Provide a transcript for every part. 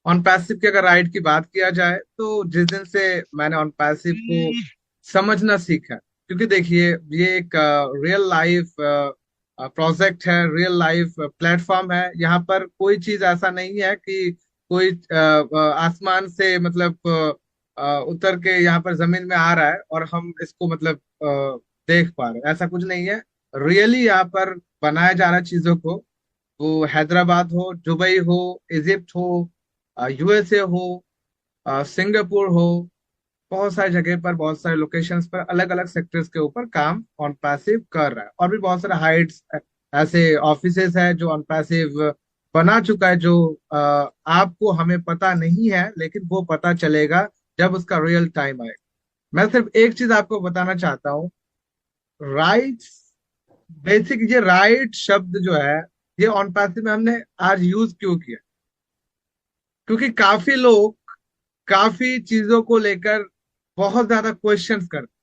On passive की अगर right की बात किया जाए तो जिस दिन से मैंने ऑन पैसिव को समझना सीखा, क्योंकि देखिए ये एक रियल लाइफ प्रोजेक्ट है, रियल लाइफ प्लेटफॉर्म है। यहाँ पर कोई चीज ऐसा नहीं है कि कोई आसमान से मतलब उतर के यहाँ पर जमीन में आ रहा है और हम इसको मतलब देख पा रहे हैं, ऐसा कुछ नहीं है। रियली यहाँ पर बनाया जा रहा है चीजों को। वो हैदराबाद हो, दुबई हो, इजिप्ट हो, यूएसए हो, सिंगापुर हो, बहुत सारी जगह पर, बहुत सारे लोकेशंस पर अलग अलग सेक्टर्स के ऊपर काम ऑन पैसिव कर रहा है। और भी बहुत सारे हाइट्स ऐसे ऑफिसेस है जो ऑन पैसिव बना चुका है, जो आपको हमें पता नहीं है, लेकिन वो पता चलेगा जब उसका रियल टाइम आएगा। मैं सिर्फ एक चीज आपको बताना चाहता हूँ। राइट्स, बेसिक ये राइट शब्द जो है, ये ऑन पैसिव में हमने आज यूज क्यों किया? क्योंकि काफी लोग काफी चीजों को लेकर बहुत ज्यादा क्वेश्चंस करते।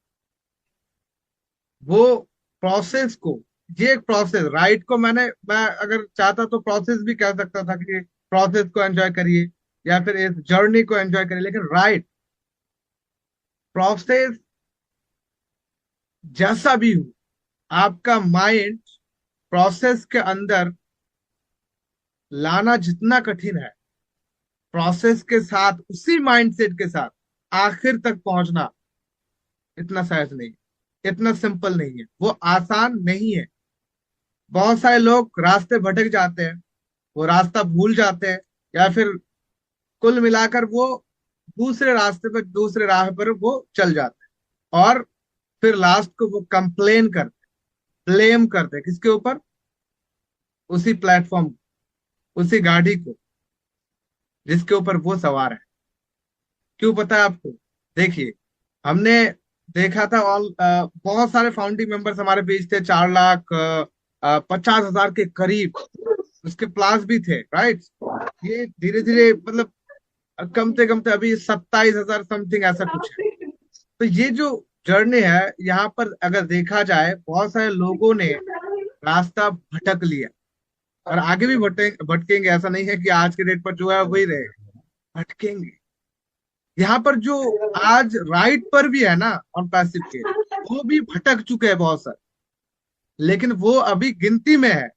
वो प्रोसेस को, ये एक प्रोसेस, राइट को मैं अगर चाहता तो प्रोसेस भी कह सकता था कि प्रोसेस को एंजॉय करिए या फिर इस जर्नी को एंजॉय करिए, लेकिन राइट, प्रोसेस जैसा भी हो, आपका माइंड प्रोसेस के अंदर लाना जितना कठिन है, प्रोसेस के साथ उसी माइंडसेट के साथ आखिर तक पहुंचना इतना सहज नहीं है, इतना सिंपल नहीं है, वो आसान नहीं है। बहुत सारे लोग रास्ते भटक जाते हैं, वो रास्ता भूल जाते हैं, या फिर कुल मिलाकर वो दूसरे रास्ते पर, दूसरे राह पर वो चल जाते हैं। और फिर लास्ट को वो कंप्लेन करते, ब्लेम करते हैं किसके ऊपर? उसी प्लेटफॉर्म, उसी गाड़ी को जिसके ऊपर वो सवार है। क्यों पता है आपको? देखिए, हमने देखा था बहुत सारे फाउंडिंग मेंबर्स हमारे बीच थे, 4,50,000 के करीब उसके प्लास भी थे, राइट। ये धीरे धीरे मतलब कमते कमते अभी 27,000 समथिंग ऐसा कुछ है। तो ये जो जर्नी है, यहाँ पर अगर देखा जाए, बहुत सारे लोगों ने रास्ता भटक लिया और आगे भी भटकेंगे। ऐसा नहीं है कि आज के डेट पर जो है वही रहे, भटकेंगे। यहाँ पर जो आज राइट पर भी है ना ऑन पैसिव के, वो भी भटक चुके हैं बहुत सारे, लेकिन वो अभी गिनती में है,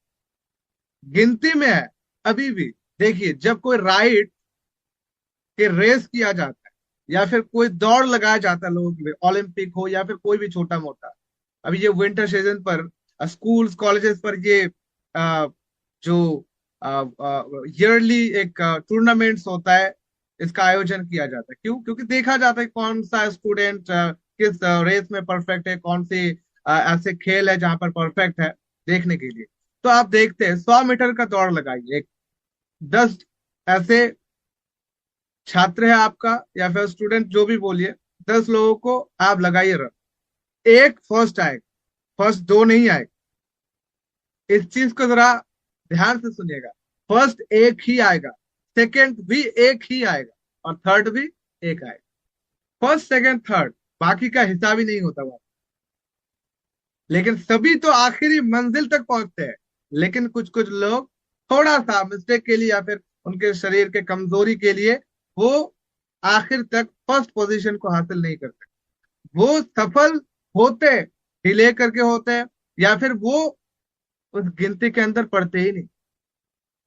गिनती में है अभी भी। देखिए, जब कोई राइट के रेस किया जाता है या फिर कोई दौड़ लगाया जाता है लोगों के लिए, ओलंपिक हो या फिर कोई भी छोटा मोटा, अभी ये विंटर सीजन पर स्कूल्स कॉलेजेस पर ये अ, जो ईयरली एक टूर्नामेंट्स होता है, इसका आयोजन किया जाता है। क्यों? क्योंकि देखा जाता है कौन सा स्टूडेंट किस रेस में परफेक्ट है, कौन से ऐसे खेल है जहां पर परफेक्ट है, देखने के लिए। तो आप देखते हैं 100 मीटर का दौड़ लगाइए, एक 10 ऐसे छात्र है आपका या फिर स्टूडेंट जो भी बोलिए, 10 लोगों को आप लगाइए रन, एक फर्स्ट आएगा, फर्स्ट दो नहीं आएगा। इस चीज को जरा ध्यान से सुनिएगा। फर्स्ट एक ही आएगा, सेकंड भी एक ही आएगा, और थर्ड भी एक आएगा। फर्स्ट सेकंड थर्ड, बाकी का हिसाब ही नहीं होता वहां। लेकिन सभी तो आखिरी मंजिल तक पहुंचते हैं, लेकिन कुछ कुछ लोग थोड़ा सा मिस्टेक के लिए या फिर उनके शरीर के कमजोरी के लिए वो आखिर तक फर्स्ट पोजीशन को हासिल नहीं करते। वो सफल होते डिले करके होते हैं, या फिर वो उस गिनती के अंदर पड़ते ही नहीं।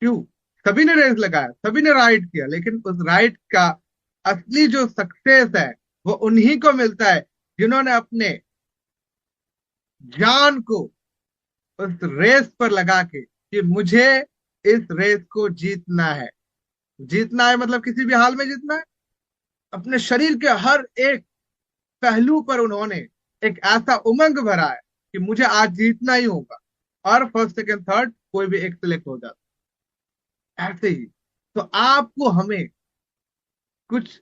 क्यों? सभी ने रेस लगाया, सभी ने राइड किया, लेकिन उस राइड का असली जो सक्सेस है वो उन्हीं को मिलता है जिन्होंने अपने जान को उस रेस पर लगा के, कि मुझे इस रेस को जीतना है। जीतना है मतलब किसी भी हाल में जीतना है। अपने शरीर के हर एक पहलू पर उन्होंने एक ऐसा उमंग भरा है कि मुझे आज जीतना ही होगा, और फर्स्ट सेकंड थर्ड कोई भी एक सिलेक्ट हो जाता है, ऐसे ही। तो आपको हमें कुछ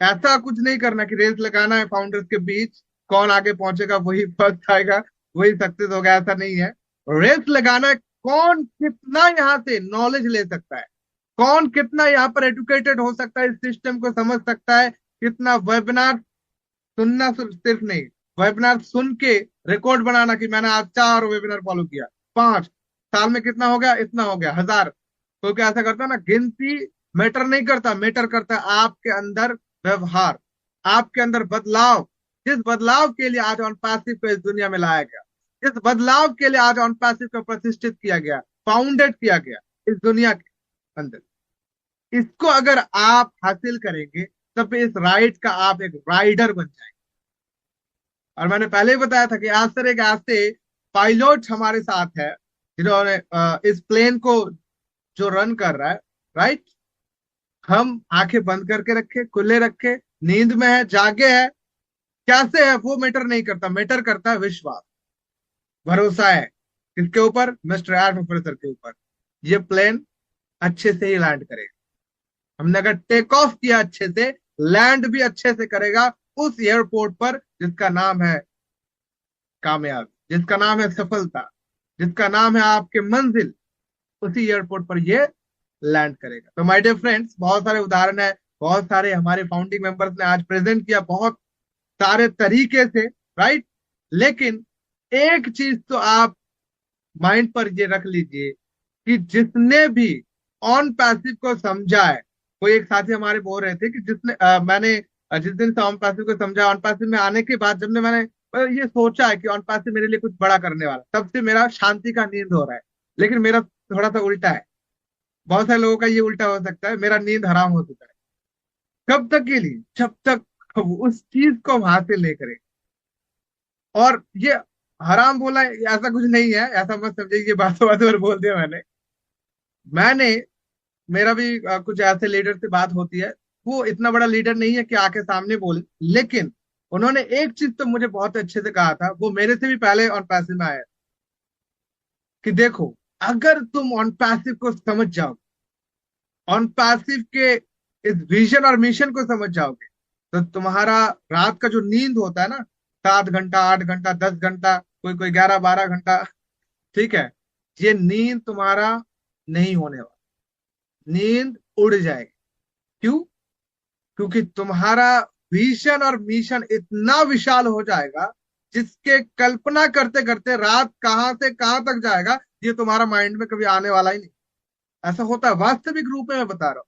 ऐसा कुछ नहीं करना कि रेस लगाना है फाउंडर्स के बीच, कौन आगे पहुंचेगा वही फर्स्ट आएगा, वही सक्सेस होगा, ऐसा नहीं है। रेस लगाना है कौन कितना यहाँ से नॉलेज ले सकता है, कौन कितना यहाँ पर एजुकेटेड हो सकता है, इस सिस्टम को समझ सकता है, कितना वेबिनार सुनना, सिर्फ नहीं, वेबिनार सुन के रिकॉर्ड बनाना कि मैंने आज 4 वेबिनार फॉलो किया, 5 साल में कितना हो गया, इतना हो गया, 1000। तो क्या ऐसा करता है ना, गिनती मैटर नहीं करता, मैटर करता है आपके अंदर व्यवहार, आपके अंदर बदलाव। जिस बदलाव के लिए आज ऑन पैसिव को इस दुनिया में लाया गया, जिस बदलाव के लिए आज ऑन पैसिव को प्रतिष्ठित किया गया, फाउंडेड किया गया इस दुनिया के अंदर, इसको अगर आप हासिल करेंगे तब इस राइड का आप एक राइडर बन जाएंगे। और मैंने पहले ही बताया था कि आज तरह के आज से पायलट हमारे साथ है, जिन्होंने इस प्लेन को जो रन कर रहा है, राइट। हम आंखें बंद करके रखे, खुले रखे, नींद में है, जागे है, कैसे है वो मैटर नहीं करता, मैटर करता है विश्वास, भरोसा है किसके ऊपर, मिस्टर एयर प्रोफेसर के ऊपर। ये प्लेन अच्छे से ही लैंड करेगा। हमने अगर टेक ऑफ किया अच्छे से, लैंड भी अच्छे से करेगा उस एयरपोर्ट पर जिसका नाम है कामयाबी, जिसका नाम है सफलता, जिसका नाम है आपके मंजिल, उसी एयरपोर्ट पर ये लैंड करेगा। तो माय डियर फ्रेंड्स, बहुत सारे उदाहरण है, बहुत सारे हमारे फाउंडिंग मेंबर्स ने आज प्रेजेंट किया बहुत सारे तरीके से, राइट। लेकिन एक चीज तो आप माइंड पर ये रख लीजिए कि जिसने भी ऑन पैसिव को समझा है, कोई एक साथी हमारे बोल रहे थे कि जिसने मैंने जिस दिन से ऑन पैसिव को समझा, ऑन पैसिव में आने के बाद जब मैंने ये सोचा है कि ऑन पैसिव मेरे लिए कुछ बड़ा करने वाला, तब से मेरा शांति का नींद हो रहा है। लेकिन मेरा थोड़ा सा उल्टा है, बहुत सारे लोगों का ये उल्टा हो सकता है, मेरा नींद हराम हो चुका है। कब तक के लिए, जब तक उस चीज को हम हासिल नहीं करें। और ये हराम बोला ऐसा कुछ नहीं है, ऐसा मत समझिए कि बातों बातों पर बोल दिया मैंने मेरा भी कुछ ऐसे लीडर से बात होती है, वो इतना बड़ा लीडर नहीं है कि आके सामने बोले, लेकिन उन्होंने एक चीज तो मुझे बहुत अच्छे से कहा था, वो मेरे से भी पहले ऑन पैसिव में आया, कि देखो अगर तुम ऑन पैसिव को समझ जाओ, ऑन पैसिव के इस विजन और मिशन को समझ जाओगे, तो तुम्हारा रात का जो नींद होता है ना, 7 घंटा, 8 घंटा, 10 घंटा, कोई कोई 11-12 घंटा, ठीक है, ये नींद तुम्हारा नहीं होने वाला, नींद उड़ जाएगी। क्यों? क्योंकि तुम्हारा विजन और मिशन इतना विशाल हो जाएगा, जिसके कल्पना करते करते रात कहां से कहां तक जाएगा ये तुम्हारा माइंड में कभी आने वाला ही नहीं। ऐसा होता है वास्तविक रूप में, मैं बता रहा हूँ,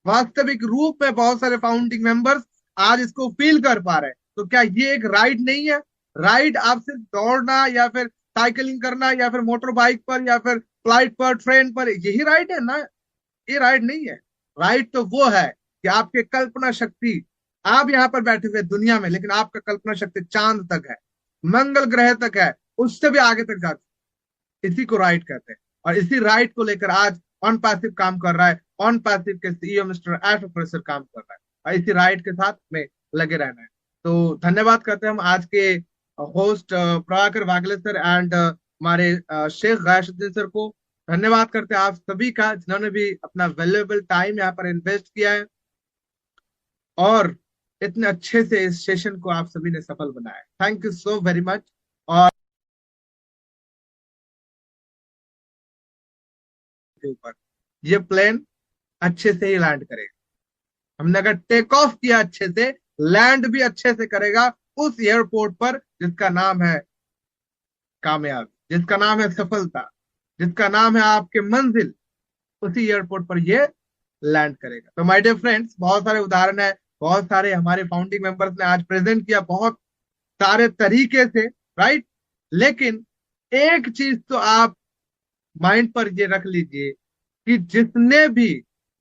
वास्तविक रूप में बहुत सारे फाउंडिंग मेंबर्स आज इसको फील कर पा रहे हैं। तो क्या ये एक राइड नहीं है? राइड आप सिर्फ दौड़ना या फिर साइकिलिंग करना या फिर मोटर बाइक पर या फिर फ्लाइट पर, ट्रेन पर, यही राइड है ना? ये राइड नहीं है। राइड तो वो है कि आपके कल्पना शक्ति, आप यहाँ पर बैठे हुए दुनिया में, लेकिन आपका कल्पना शक्ति चांद तक है, मंगल ग्रह तक है, उससे भी आगे तक जाती है। इसी को राइड कहते हैं। और इसी राइड को लेकर आज ऑन पैसिव काम कर रहा है, ऑन पैसिव के सीईओ मिस्टर एफ प्रोफेसर काम कर रहा है, और इसी राइड के साथ में लगे रहना है। तो धन्यवाद करते हैं हम आज के host Prabhakar Wagle sir and हमारे शेख गयासुद्दीन सर को। धन्यवाद करते हैं आप सभी का, जिन्होंने भी अपना वैल्यूएबल टाइम यहाँ पर इन्वेस्ट किया है और इतने अच्छे से इस सेशन को आप सभी ने सफल बनाया। Thank you so very much. और के ऊपर ये प्लेन अच्छे से ही लैंड करेगा। हमने अगर टेक ऑफ किया अच्छे से, लैंड भी अच्छे से करेगा उस एयरपोर्ट पर जिसका नाम है कामयाबी, जिसका नाम है सफलता, जिसका नाम है आपके मंजिल, उसी एयरपोर्ट पर ये लैंड करेगा। तो माय डियर फ्रेंड्स, बहुत सारे उदाहरण है, बहुत सारे हमारे फाउंडिंग मेंबर्स ने आज प्रेजेंट किया बहुत सारे तरीके से, राइट। लेकिन एक चीज तो आप माइंड पर ये रख लीजिए कि जिसने भी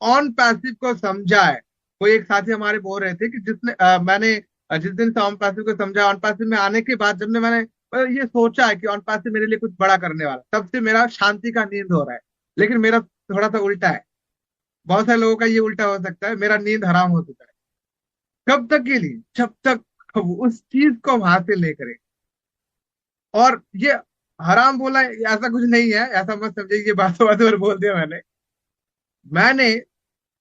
ऑन पैसिव को समझा है, कोई एक साथी हमारे बोल रहे थे कि जिसने मैंने जिस दिन से ऑन पैसिव को समझा, ऑन पैसिव में आने के बाद जब मैंने ये सोचा है कि ऑन पैसिव मेरे लिए कुछ बड़ा करने वाला, तब से मेरा शांति का नींद हो रहा है। लेकिन मेरा थोड़ा सा उल्टा है, बहुत सारे लोगों का ये उल्टा हो सकता है, मेरा नींद हराम हो चुका है। कब तक के लिए? जब तक उस चीज को हम हासिल नहीं करें। और ये हराम बोला ऐसा कुछ नहीं है, ऐसा मत समझिए कि बातों बातों पर बोल दिया मैंने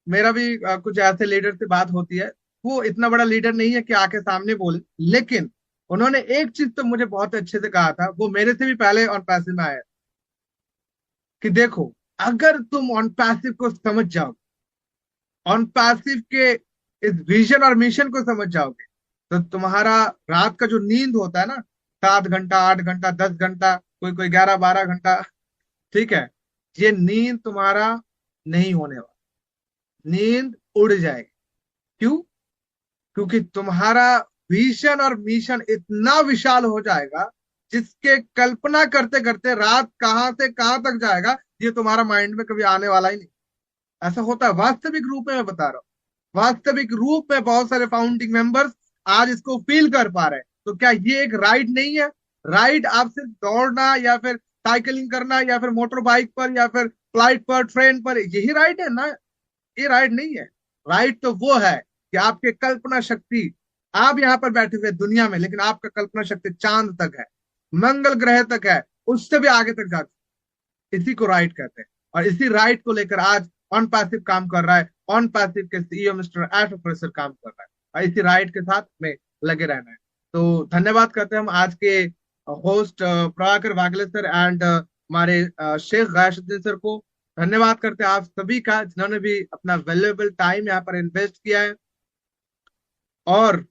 मेरा भी कुछ ऐसे लीडर से बात होती है, वो इतना बड़ा लीडर नहीं है कि आके सामने बोले, लेकिन उन्होंने एक चीज तो मुझे बहुत अच्छे से कहा था, वो मेरे से भी पहले ऑन पैसिव में आया, कि देखो अगर तुम ऑन पैसिव को समझ जाओ, ऑन पैसिव के इस विजन और मिशन को समझ जाओगे, तो तुम्हारा रात का जो नींद होता है ना, 7 घंटा, 8 घंटा, 10 घंटा, कोई कोई 11-12 घंटा, ठीक है, ये नींद तुम्हारा नहीं होने वाला, नींद उड़ जाएगी। क्यों? क्योंकि तुम्हारा विजन और मिशन इतना विशाल हो जाएगा, जिसके कल्पना करते करते रात कहां से कहां तक जाएगा ये तुम्हारा माइंड में कभी आने वाला ही नहीं। ऐसा होता है वास्तविक रूप में, मैं बता रहा हूँ। वास्तविक रूप में बहुत सारे फाउंडिंग मेंबर्स आज इसको फील कर पा रहे हैं। तो क्या ये एक राइड नहीं है? राइड आप सिर्फ दौड़ना या फिर साइकिलिंग करना या फिर मोटर बाइक पर या फिर फ्लाइट पर ट्रेन पर, यही राइड है ना? ये राइड नहीं है। राइड तो वो है कि आपके कल्पना शक्ति, आप यहाँ पर बैठे हुए दुनिया में, लेकिन आपका कल्पना शक्ति चांद तक है, मंगल ग्रह तक है, उससे भी आगे तक जा, इसी को राइट कहते हैं। और इसी राइट को लेकर आज ऑन पैसिव काम कर रहा है। ऑन पैसिव के सीईओ मिस्टर एश प्रोफेसर काम कर रहा है, और इसी राइट के साथ में लगे रहना है। तो धन्यवाद करते हैं हम आज के host Prabhakar Wagle sir and हमारे शेख गयासुद्दीन सर को। धन्यवाद करते हैं आप सभी का, जिन्होंने भी अपना वैल्यूएबल टाइम यहाँ पर इन्वेस्ट किया है। और